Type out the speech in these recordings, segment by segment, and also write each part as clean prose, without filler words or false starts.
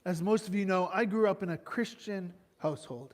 As most of you know, I grew up in a Christian household.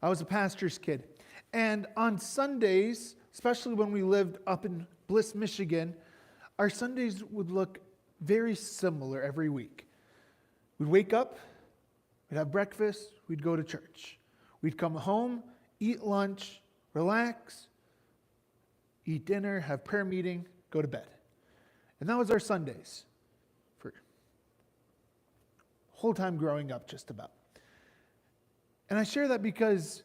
I was a pastor's kid. And on Sundays, especially when we lived up in Bliss, Michigan, our Sundays would look very similar every week. We'd wake up, we'd have breakfast, we'd go to church. We'd come home, eat lunch, relax, eat dinner, have prayer meeting, go to bed. And that was our Sundays for whole time growing up, just about. And I share that because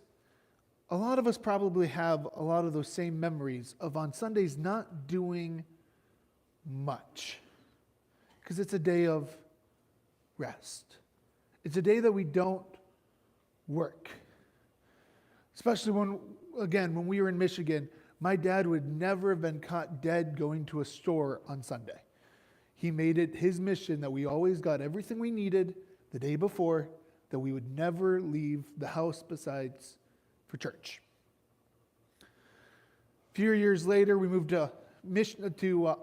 a lot of us probably have a lot of those same memories of on Sundays not doing much. Because it's a day of rest. It's a day that we don't work. Especially when we were in Michigan, my dad would never have been caught dead going to a store on Sunday. He made it his mission that we always got everything we needed the day before, that we would never leave the house besides for church. A few years later, we moved to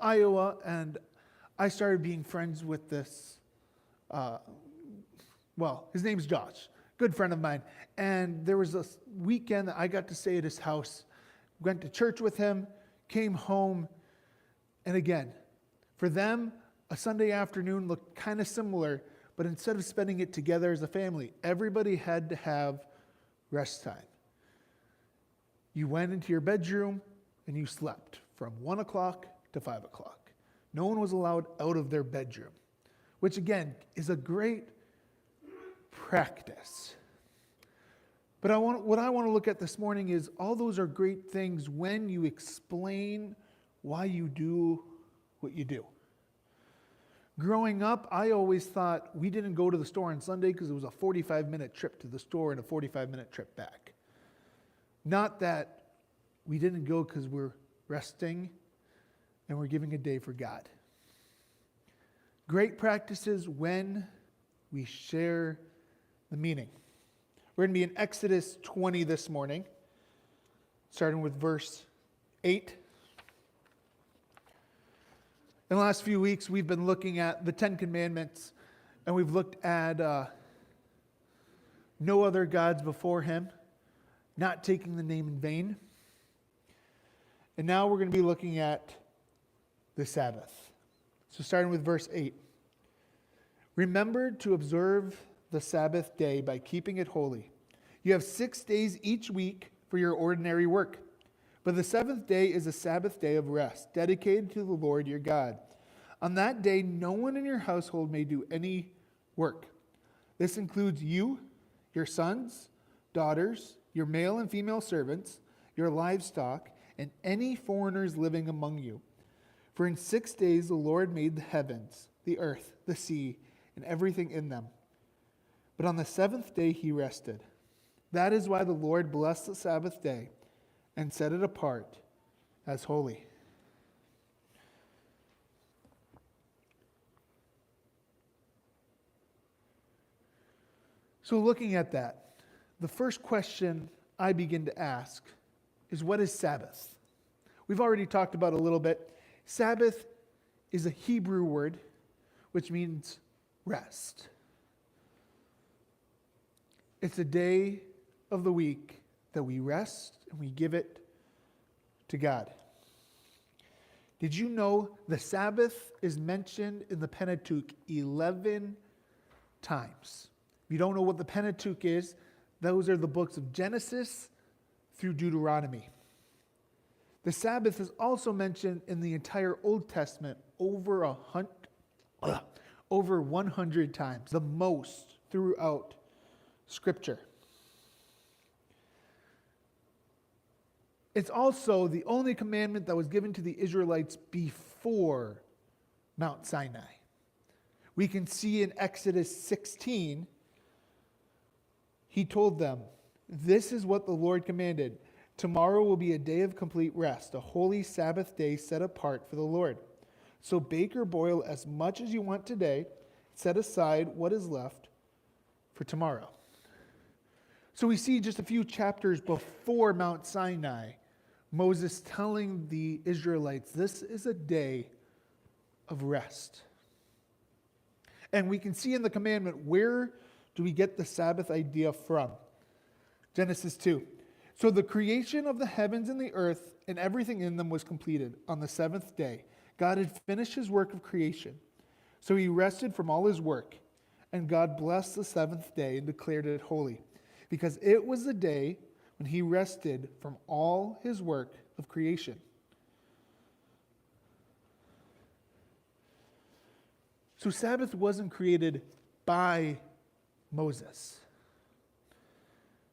Iowa, and I started being friends with this, his name's Josh, good friend of mine. And there was a weekend that I got to stay at his house, went to church with him, came home, and again, for them, a Sunday afternoon looked kind of similar, but instead of spending it together as a family, everybody had to have rest time. You went into your bedroom and you slept from 1 o'clock to 5 o'clock. No one was allowed out of their bedroom, which again is a great practice. But what I want to look at this morning is all those are great things when you explain why you do what you do. Growing up, I always thought we didn't go to the store on Sunday because it was a 45-minute trip to the store and a 45-minute trip back. Not that we didn't go because we're resting and we're giving a day for God. Great practices when we share the meaning. We're going to be in Exodus 20 this morning, starting with verse 8. In the last few weeks, we've been looking at the Ten Commandments, and we've looked at no other gods before him, not taking the name in vain. And now we're going to be looking at the Sabbath. So starting with verse 8. Remember to observe the Sabbath day by keeping it holy. You have 6 days each week for your ordinary work. But the seventh day is a Sabbath day of rest, dedicated to the Lord your God. On that day, no one in your household may do any work. This includes you, your sons, daughters, your male and female servants, your livestock, and any foreigners living among you. For in 6 days the Lord made the heavens, the earth, the sea, and everything in them. But on the seventh day he rested. That is why the Lord blessed the Sabbath day and set it apart as holy. So looking at that, the first question I begin to ask is, what is Sabbath? We've already talked about it a little bit. Sabbath is a Hebrew word which means rest. It's a day of the week that we rest and we give it to God. Did you know the Sabbath is mentioned in the Pentateuch 11 times? If you don't know what the Pentateuch is, those are the books of Genesis through Deuteronomy. The Sabbath is also mentioned in the entire Old Testament over 100 times, the most throughout Scripture. It's also the only commandment that was given to the Israelites before Mount Sinai. We can see in Exodus 16, he told them, "This is what the Lord commanded. Tomorrow will be a day of complete rest, a holy Sabbath day set apart for the Lord. So bake or boil as much as you want today. Set aside what is left for tomorrow." So we see just a few chapters before Mount Sinai, Moses telling the Israelites, this is a day of rest. And we can see in the commandment, where do we get the Sabbath idea from? Genesis 2. So the creation of the heavens and the earth and everything in them was completed on the seventh day. God had finished his work of creation. So he rested from all his work. And God blessed the seventh day and declared it holy, because it was the day when he rested from all his work of creation. So Sabbath wasn't created by Moses.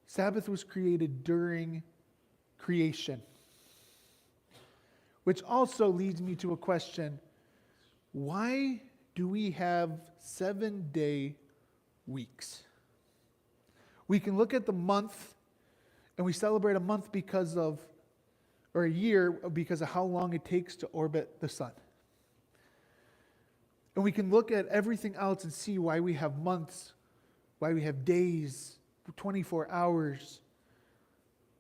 Sabbath was created during creation. Which also leads me to a question. Why do we have 7-day weeks? We can look at the month, and we celebrate a month or a year because of how long it takes to orbit the sun. And we can look at everything else and see why we have months, why we have days, 24 hours.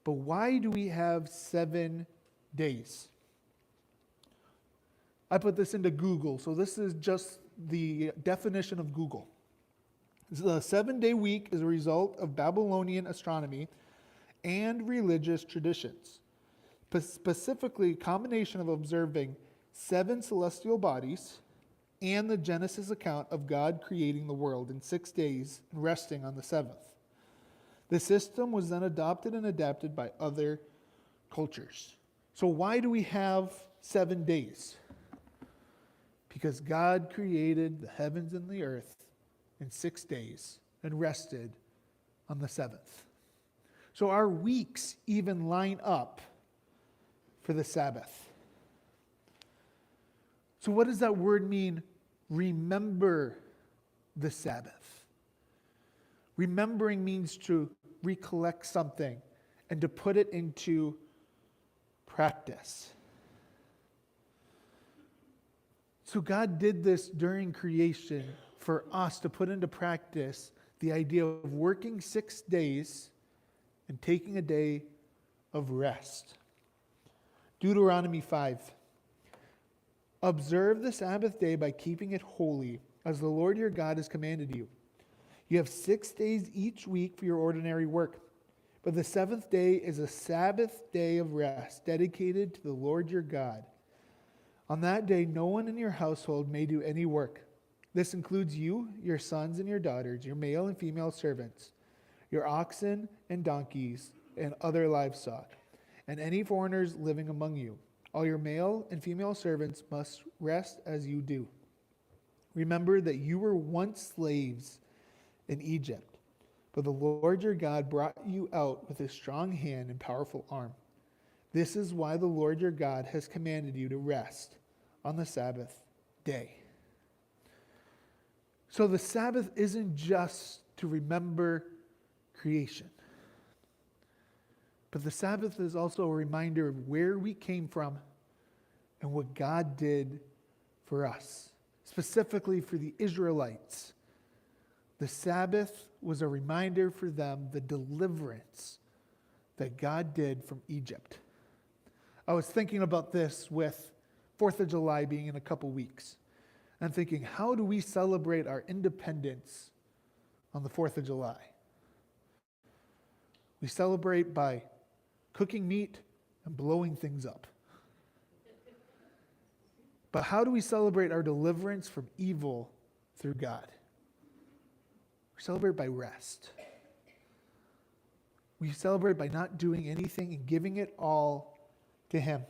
But why do we have 7 days? I put this into Google, so this is just the definition of Google. The 7-day week is a result of Babylonian astronomy and religious traditions. Specifically, a combination of observing 7 celestial bodies and the Genesis account of God creating the world in 6 days and resting on the seventh. The system was then adopted and adapted by other cultures. So why do we have 7 days? Because God created the heavens and the earth in 6 days and rested on the seventh. So our weeks even line up for the Sabbath. So what does that word mean? Remember the Sabbath. Remembering means to recollect something and to put it into practice. So God did this during creation for us to put into practice the idea of working 6 days and taking a day of rest. Deuteronomy 5. Observe the Sabbath day by keeping it holy, as the Lord your God has commanded you. You have 6 days each week for your ordinary work, but the seventh day is a Sabbath day of rest, dedicated to the Lord your God. On that day, no one in your household may do any work. This includes you, your sons and your daughters, your male and female servants, your oxen and donkeys, and other livestock, and any foreigners living among you. All your male and female servants must rest as you do. Remember that you were once slaves in Egypt, but the Lord your God brought you out with his strong hand and powerful arm. This is why the Lord your God has commanded you to rest on the Sabbath day. So the Sabbath isn't just to remember creation, but the Sabbath is also a reminder of where we came from and what God did for us. Specifically for the Israelites, the Sabbath was a reminder for them the deliverance that God did from Egypt. I was thinking about this with 4th of July being in a couple weeks. I'm thinking, how do we celebrate our independence on the 4th of July? We celebrate by cooking meat and blowing things up. But how do we celebrate our deliverance from evil through God? We celebrate by rest. We celebrate by not doing anything and giving it all to him.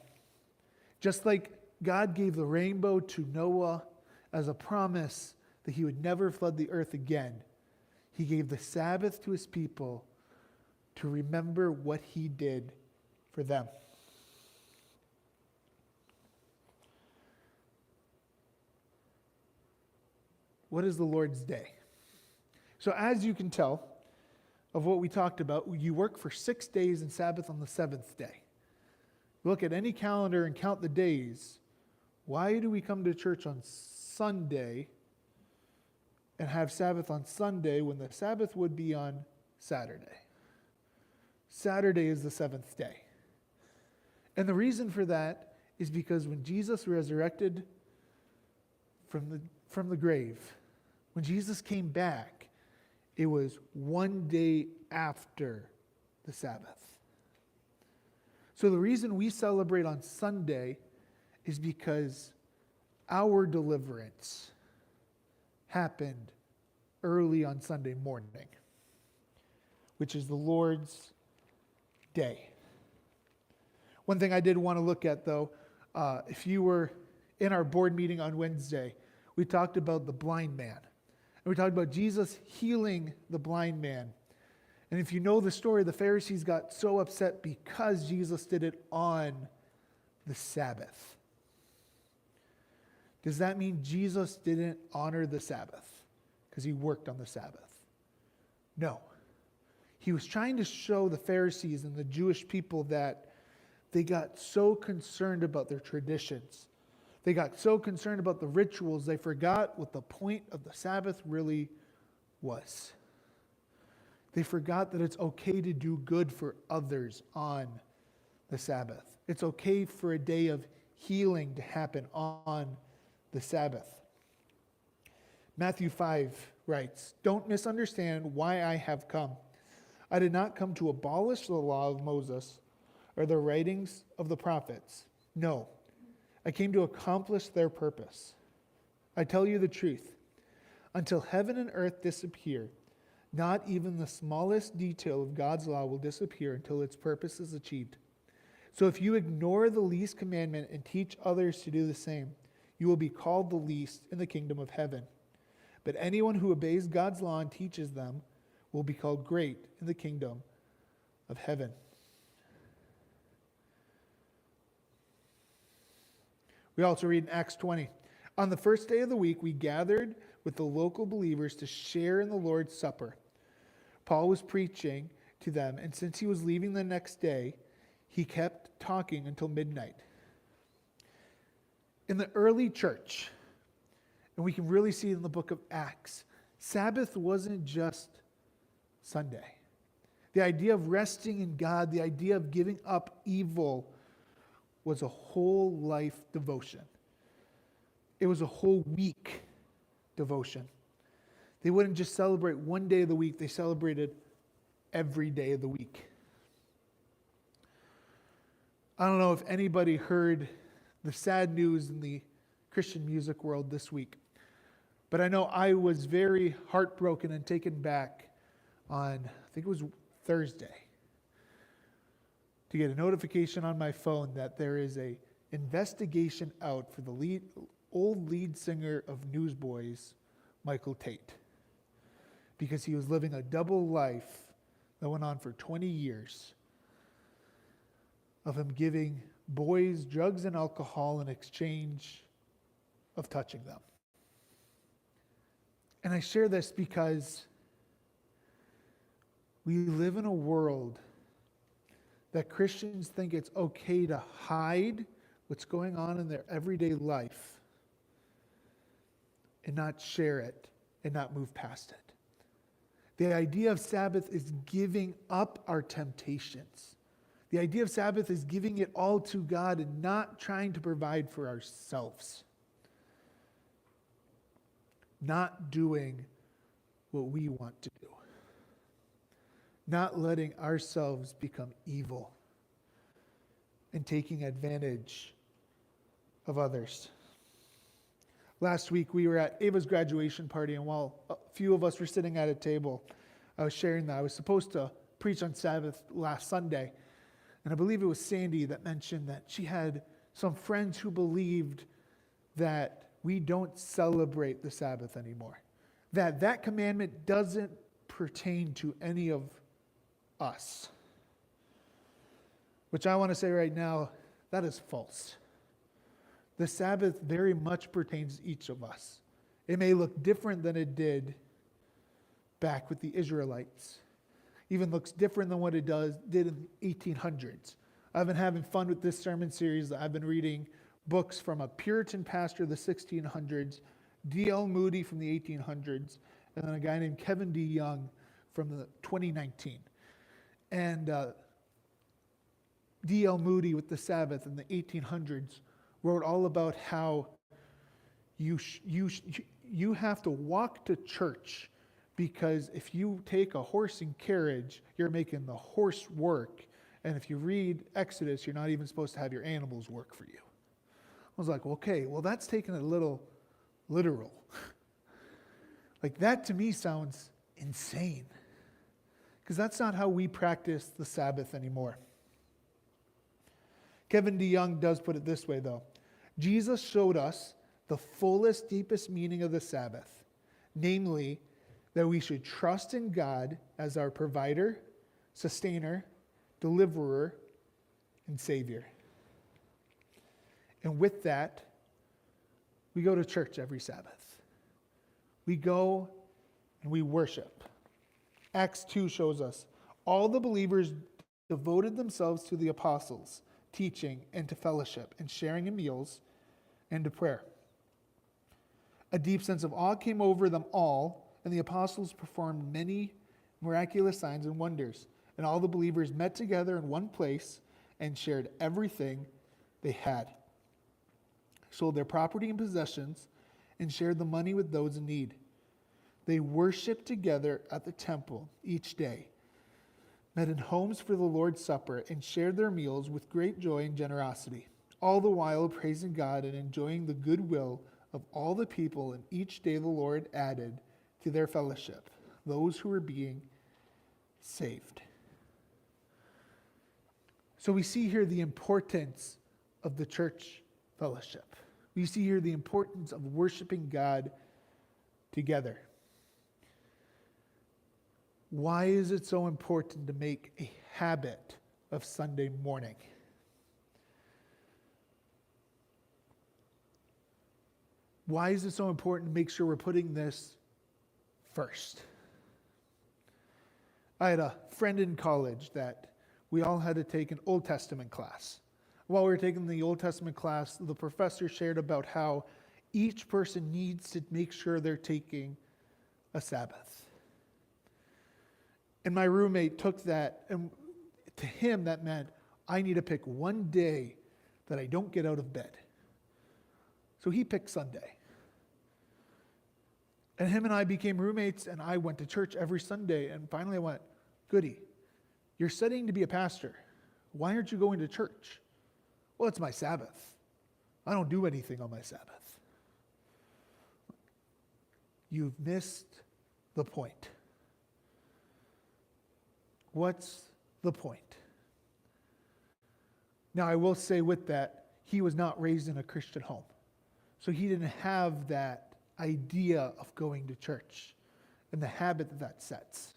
Just like God gave the rainbow to Noah as a promise that he would never flood the earth again, he gave the Sabbath to his people to remember what he did for them. What is the Lord's day? So as you can tell of what we talked about, you work for 6 days and Sabbath on the seventh day. Look at any calendar and count the days. Why do we come to church on Sunday and have Sabbath on Sunday when the Sabbath would be on Saturday? Saturday is the seventh day. And the reason for that is because when Jesus resurrected from the grave, When Jesus came back, it was one day after the Sabbath. So the reason we celebrate on Sunday is because our deliverance happened early on Sunday morning, which is the Lord's day. One thing I did want to look at, though, if you were in our board meeting on Wednesday, we talked about the blind man. And we talked about Jesus healing the blind man. And if you know the story, the Pharisees got so upset because Jesus did it on the Sabbath. Does that mean Jesus didn't honor the Sabbath because he worked on the Sabbath? No. He was trying to show the Pharisees and the Jewish people that they got so concerned about their traditions. They got so concerned about the rituals, they forgot what the point of the Sabbath really was. They forgot that it's okay to do good for others on the Sabbath. It's okay for a day of healing to happen on the Sabbath. Matthew 5 writes, "Don't misunderstand why I have come. I did not come to abolish the law of Moses or the writings of the prophets. No, I came to accomplish their purpose. I tell you the truth. Until heaven and earth disappear, not even the smallest detail of God's law will disappear until its purpose is achieved. So if you ignore the least commandment and teach others to do the same, you will be called the least in the kingdom of heaven. But anyone who obeys God's law and teaches them will be called great in the kingdom of heaven." We also read in Acts 20, "On the first day of the week, we gathered with the local believers to share in the Lord's Supper. Paul was preaching to them, and since he was leaving the next day, he kept talking until midnight." In the early church, and we can really see it in the book of Acts, Sabbath wasn't just Sunday. The idea of resting in God, the idea of giving up evil, was a whole life devotion. It was a whole week devotion. They wouldn't just celebrate one day of the week, they celebrated every day of the week. I don't know if anybody heard the sad news in the Christian music world this week, but I know I was very heartbroken and taken back on, I think it was Thursday, to get a notification on my phone that there is a investigation out for the old lead singer of Newsboys, Michael Tate, because he was living a double life that went on for 20 years of him giving boys drugs and alcohol in exchange of touching them. And I share this because we live in a world that Christians think it's okay to hide what's going on in their everyday life and not share it and not move past it. The idea of Sabbath is giving up our temptations. The idea of Sabbath is giving it all to God and not trying to provide for ourselves. Not doing what we want to do. Not letting ourselves become evil and taking advantage of others. Last week we were at Ava's graduation party, and while a few of us were sitting at a table, I was sharing that I was supposed to preach on Sabbath last Sunday. And I believe it was Sandy that mentioned that she had some friends who believed that we don't celebrate the Sabbath anymore. That commandment doesn't pertain to any of us. Which I want to say right now, that is false. The Sabbath very much pertains to each of us. It may look different than it did back with the Israelites. Even looks different than what it did in the 1800s. I've been having fun with this sermon series. I've been reading books from a Puritan pastor of the 1600s, D.L. Moody from the 1800s, and then a guy named Kevin D. Young from the 2019. And D.L. Moody with the Sabbath in the 1800s wrote all about how you have to walk to church, because if you take a horse and carriage, you're making the horse work. And if you read Exodus, you're not even supposed to have your animals work for you. I was like, okay, well, that's taking it a little literal. Like, that to me sounds insane, because that's not how we practice the Sabbath anymore. Kevin DeYoung does put it this way, though. Jesus showed us the fullest, deepest meaning of the Sabbath, namely that we should trust in God as our provider, sustainer, deliverer, and Savior. And with that, we go to church every Sabbath. We go and we worship. Acts 2 shows us all the believers devoted themselves to the apostles' teaching and to fellowship and sharing in meals and to prayer. A deep sense of awe came over them all, and the apostles performed many miraculous signs and wonders. And all the believers met together in one place and shared everything they had, sold their property and possessions, and shared the money with those in need. They worshiped together at the temple each day, met in homes for the Lord's Supper, and shared their meals with great joy and generosity, all the while praising God and enjoying the goodwill of all the people. And each day the Lord added to their fellowship those who were being saved. So we see here the importance of the church fellowship. We see here the importance of worshiping God together. Why is it so important to make a habit of Sunday morning? Why is it so important to make sure we're putting this first? I had a friend in college that we all had to take an Old Testament class. While we were taking the Old Testament class, the professor shared about how each person needs to make sure they're taking a Sabbath. And my roommate took that, and to him that meant, I need to pick one day that I don't get out of bed. So he picked Sunday. And him and I became roommates, and I went to church every Sunday. And finally I went, Goody, you're studying to be a pastor. Why aren't you going to church? Well, it's my Sabbath. I don't do anything on my Sabbath. You've missed the point. What's the point? Now, I will say with that, he was not raised in a Christian home. So he didn't have that idea of going to church and the habit that that sets.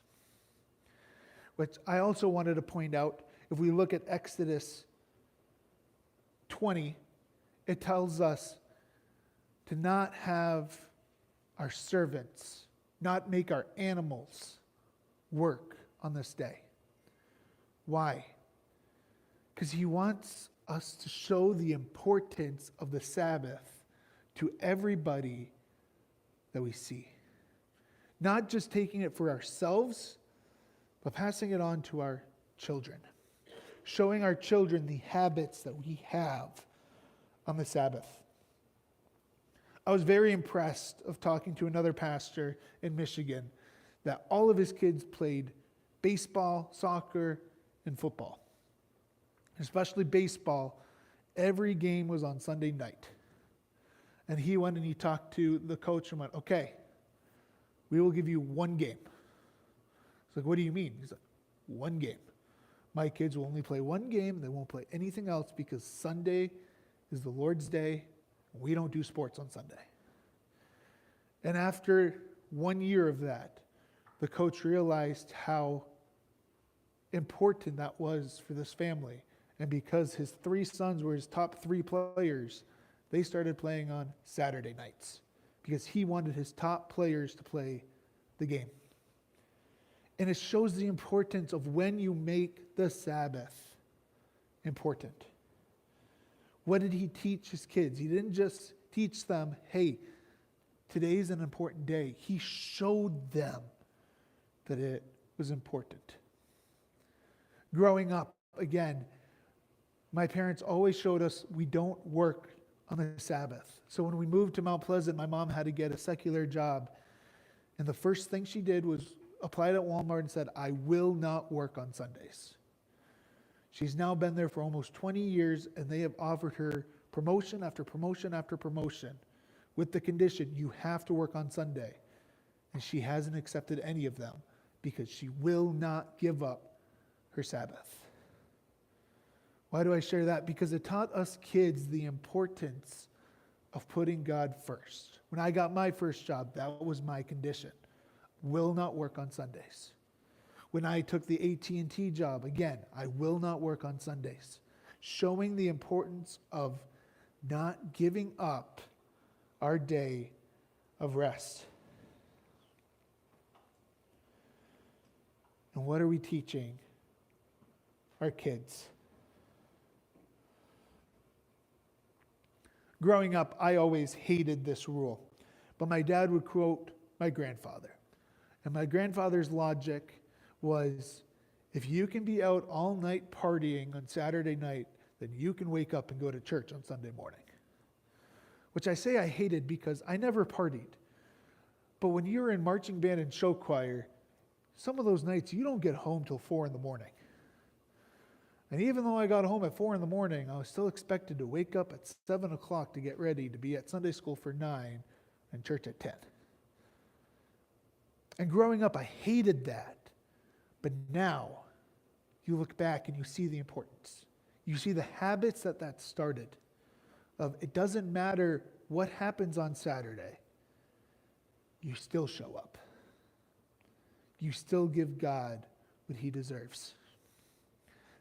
Which I also wanted to point out, if we look at Exodus 20, it tells us to not have our servants, not make our animals work on this day. Why? Because he wants us to show the importance of the Sabbath to everybody that we see. Not just taking it for ourselves, but passing it on to our children. Showing our children the habits that we have on the Sabbath. I was very impressed of talking to another pastor in Michigan that all of his kids played baseball, soccer, and football. Especially baseball, every game was on Sunday night. And he went and he talked to the coach and went, okay, we will give you one game. He's like, what do you mean? He's like, one game. My kids will only play one game. They won't play anything else because Sunday is the Lord's day. And we don't do sports on Sunday. And after 1 year of that, the coach realized how important that was for this family. And because his 3 sons were his top 3 players, they started playing on Saturday nights because he wanted his top players to play the game. And it shows the importance of when you make the Sabbath important. What did he teach his kids? He didn't just teach them, hey, today's an important day. He showed them that it was important. Growing up, again, my parents always showed us we don't work on the Sabbath. So when we moved to Mount Pleasant, my mom had to get a secular job. And the first thing she did was applied at Walmart and said, I will not work on Sundays. She's now been there for almost 20 years, and they have offered her promotion after promotion after promotion with the condition you have to work on Sunday. And she hasn't accepted any of them because she will not give up her Sabbath. Why do I share that? Because it taught us kids the importance of putting God first. When I got my first job, that was my condition. Will not work on Sundays. When I took the AT&T job, again, I will not work on Sundays. Showing the importance of not giving up our day of rest. And what are we teaching our kids? Growing up, I always hated this rule, but my dad would quote my grandfather. And my grandfather's logic was, if you can be out all night partying on Saturday night, then you can wake up and go to church on Sunday morning. Which I say I hated because I never partied. But when you're in marching band and show choir, some of those nights you don't get home till 4 in the morning. And even though I got home at 4 in the morning, I was still expected to wake up at 7 o'clock to get ready to be at Sunday school for 9 and church at 10. And growing up, I hated that. But now, you look back and you see the importance. You see the habits that started. Of it doesn't matter what happens on Saturday, you still show up. You still give God what he deserves.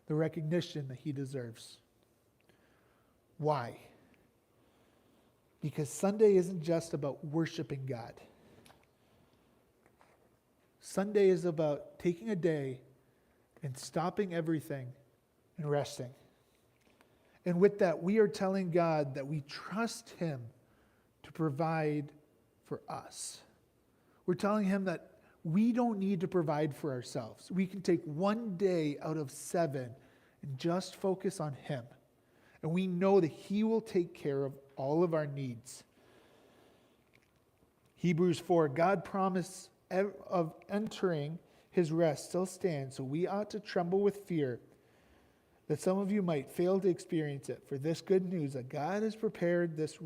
The recognition that he deserves. Why? Because Sunday isn't just about worshiping God. Sunday is about taking a day and stopping everything and resting. And with that, we are telling God that we trust him to provide for us. We're telling him that we don't need to provide for ourselves. We can take one day out of 7 and just focus on him. And we know that he will take care of all of our needs. Hebrews 4, God's promise of entering his rest still stands, so we ought to tremble with fear that some of you might fail to experience it. For this good news that God has prepared this